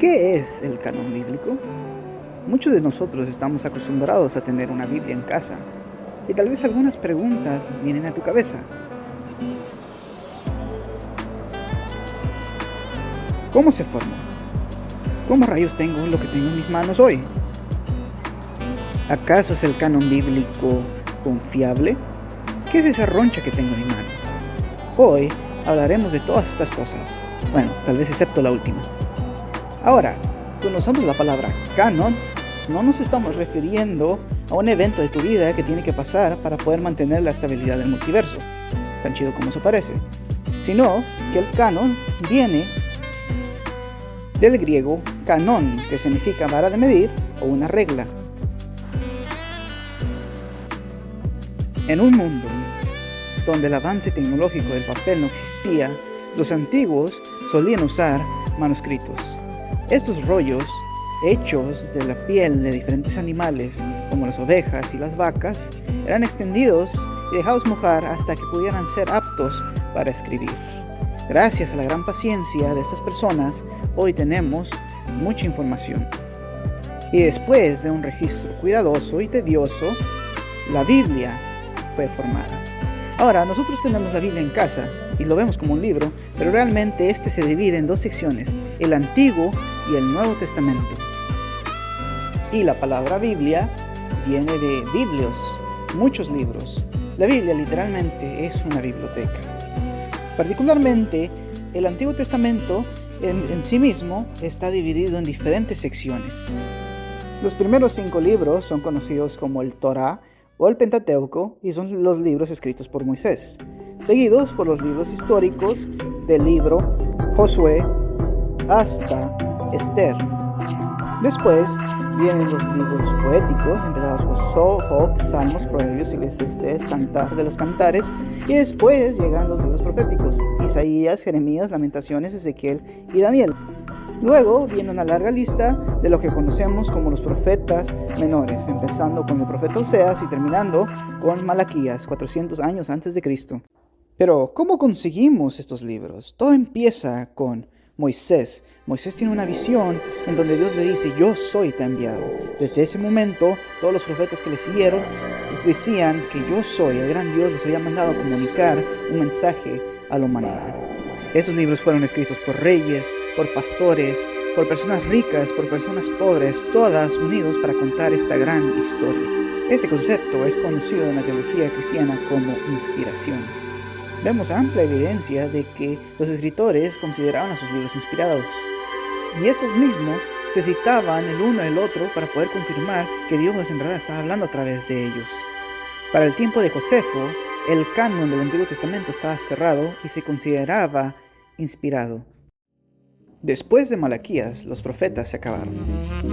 ¿Qué es el canon bíblico? Muchos de nosotros estamos acostumbrados a tener una Biblia en casa y tal vez algunas preguntas vienen a tu cabeza. ¿Cómo se formó? ¿Cómo rayos tengo lo que tengo en mis manos hoy? ¿Acaso es el canon bíblico confiable? ¿Qué es esa roncha que tengo en mi mano? Hoy hablaremos de todas estas cosas. Bueno, tal vez excepto la última. Ahora, cuando usamos la palabra canon, no nos estamos refiriendo a un evento de tu vida que tiene que pasar para poder mantener la estabilidad del multiverso, tan chido como eso parece, sino que el canon viene del griego canon, que significa vara de medir o una regla. En un mundo donde el avance tecnológico del papel no existía, los antiguos solían usar manuscritos. Estos rollos, hechos de la piel de diferentes animales, como las ovejas y las vacas, eran extendidos y dejados mojar hasta que pudieran ser aptos para escribir. Gracias a la gran paciencia de estas personas, hoy tenemos mucha información. Y después de un registro cuidadoso y tedioso, la Biblia fue formada. Ahora, nosotros tenemos la Biblia en casa y lo vemos como un libro, pero realmente este se divide en dos secciones, el Antiguo y el Nuevo Testamento. Y la palabra Biblia viene de biblios, muchos libros. La Biblia literalmente es una biblioteca. Particularmente, el Antiguo Testamento en sí mismo está dividido en diferentes secciones. Los primeros 5 libros son conocidos como el Torá o el Pentateuco y son los libros escritos por Moisés, seguidos por los libros históricos del libro Josué hasta Esther. Después vienen los libros poéticos, empezados por Job, Salmos, Proverbios, Eclesiastés, Cantar de los Cantares, y después llegan los libros proféticos, Isaías, Jeremías, Lamentaciones, Ezequiel y Daniel. Luego viene una larga lista de lo que conocemos como los profetas menores, empezando con el profeta Oseas y terminando con Malaquías, 400 años antes de Cristo. Pero, ¿cómo conseguimos estos libros? Todo empieza con Moisés. Moisés tiene una visión en donde Dios le dice, yo soy te enviado. Desde ese momento, todos los profetas que le siguieron decían que yo soy, el gran Dios les había mandado a comunicar un mensaje a la humanidad. Esos libros fueron escritos por reyes, por pastores, por personas ricas, por personas pobres, todas unidos para contar esta gran historia. Este concepto es conocido en la teología cristiana como inspiración. Vemos amplia evidencia de que los escritores consideraban a sus libros inspirados. Y estos mismos se citaban el uno al otro para poder confirmar que Dios en verdad estaba hablando a través de ellos. Para el tiempo de Josefo, el canon del Antiguo Testamento estaba cerrado y se consideraba inspirado. Después de Malaquías, los profetas se acabaron.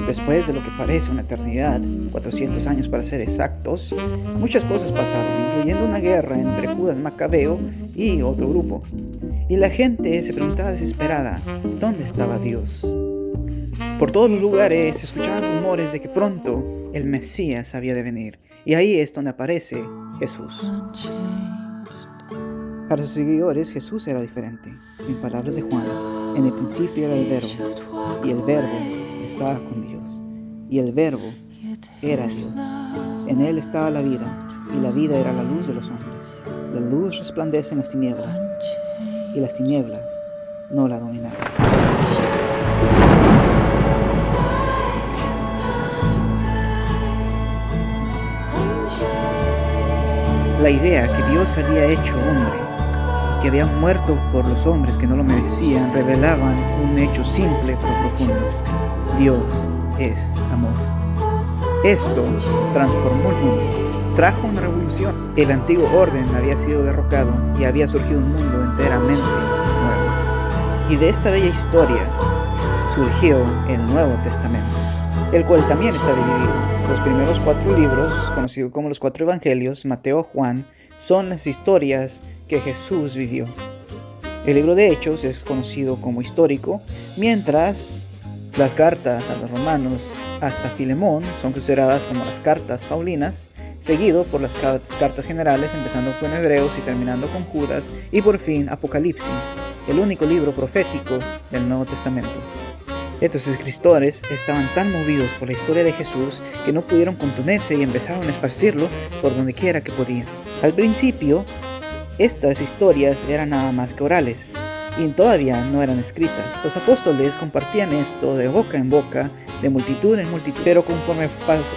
Después de lo que parece una eternidad, 400 años para ser exactos, muchas cosas pasaron, incluyendo una guerra entre Judas Macabeo y otro grupo. Y la gente se preguntaba desesperada, ¿dónde estaba Dios? Por todos los lugares se escuchaban rumores de que pronto el Mesías había de venir. Y ahí es donde aparece Jesús. Para sus seguidores, Jesús era diferente. En palabras de Juan, en el principio era el Verbo, y el Verbo estaba con Dios, y el Verbo era Dios. En él estaba la vida, y la vida era la luz de los hombres. La luz resplandece en las tinieblas, y las tinieblas no la dominaron. La idea que Dios había hecho hombre, que había muerto por los hombres que no lo merecían, revelaban un hecho simple pero profundo. Dios es amor. Esto transformó el mundo, trajo una revolución. El antiguo orden había sido derrocado y había surgido un mundo enteramente nuevo. Y de esta bella historia surgió el Nuevo Testamento, el cual también está dividido. Los primeros 4 libros, conocidos como los 4 evangelios, Mateo, Juan, son las historias que Jesús vivió. El libro de Hechos es conocido como histórico, mientras las cartas a los romanos hasta Filemón son consideradas como las cartas paulinas, seguido por las cartas generales, empezando con Hebreos y terminando con Judas, y por fin Apocalipsis, el único libro profético del Nuevo Testamento. Estos escritores estaban tan movidos por la historia de Jesús que no pudieron contenerse y empezaron a esparcirlo por donde quiera que podían. Al principio, estas historias eran nada más que orales y todavía no eran escritas. Los apóstoles compartían esto de boca en boca, de multitud en multitud, pero conforme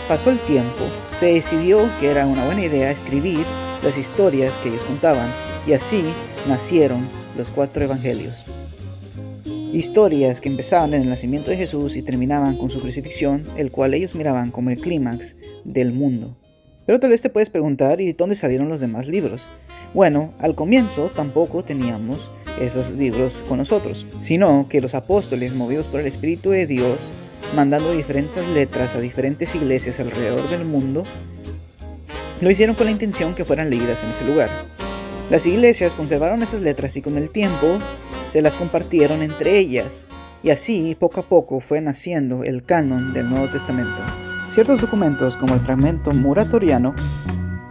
pasó el tiempo, se decidió que era una buena idea escribir las historias que ellos contaban, y así nacieron los 4 evangelios. Historias que empezaban en el nacimiento de Jesús y terminaban con su crucifixión, el cual ellos miraban como el clímax del mundo. Pero tal vez te puedes preguntar, ¿y dónde salieron los demás libros? Bueno, al comienzo tampoco teníamos esos libros con nosotros, sino que los apóstoles, movidos por el Espíritu de Dios, mandando diferentes letras a diferentes iglesias alrededor del mundo, lo hicieron con la intención que fueran leídas en ese lugar. Las iglesias conservaron esas letras y con el tiempo se las compartieron entre ellas, y así poco a poco fue naciendo el canon del Nuevo Testamento. Ciertos documentos, como el fragmento muratoriano,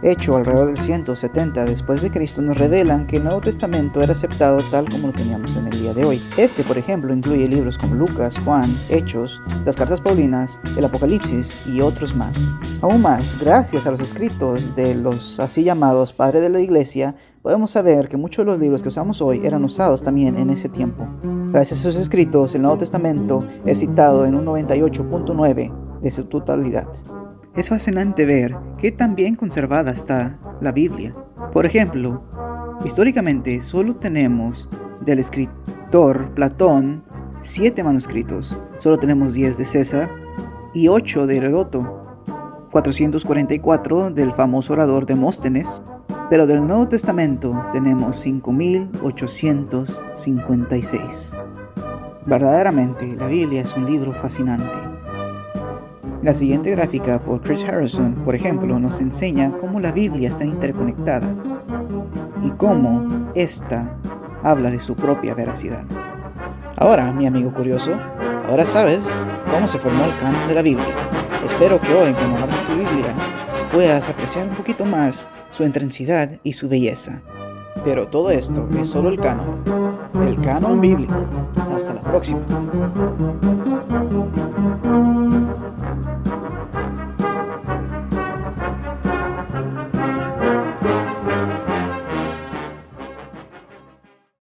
hecho alrededor del 170 después de Cristo, nos revelan que el Nuevo Testamento era aceptado tal como lo teníamos en el día de hoy. Este, por ejemplo, incluye libros como Lucas, Juan, Hechos, las Cartas Paulinas, el Apocalipsis y otros más. Aún más, gracias a los escritos de los así llamados padres de la Iglesia, podemos saber que muchos de los libros que usamos hoy eran usados también en ese tiempo. Gracias a sus escritos, el Nuevo Testamento es citado en un 98.9% de su totalidad. Es fascinante ver qué tan bien conservada está la Biblia. Por ejemplo, históricamente solo tenemos del escritor Platón 7 manuscritos. Solo tenemos 10 de César y 8 de Heródoto, 444 del famoso orador Demóstenes, pero del Nuevo Testamento tenemos 5856. Verdaderamente, la Biblia es un libro fascinante. La siguiente gráfica por Chris Harrison, por ejemplo, nos enseña cómo la Biblia está interconectada y cómo ésta habla de su propia veracidad. Ahora, mi amigo curioso, ahora sabes cómo se formó el canon de la Biblia. Espero que hoy, cuando abras tu Biblia, puedas apreciar un poquito más su intensidad y su belleza. Pero todo esto es solo el canon bíblico. Hasta la próxima.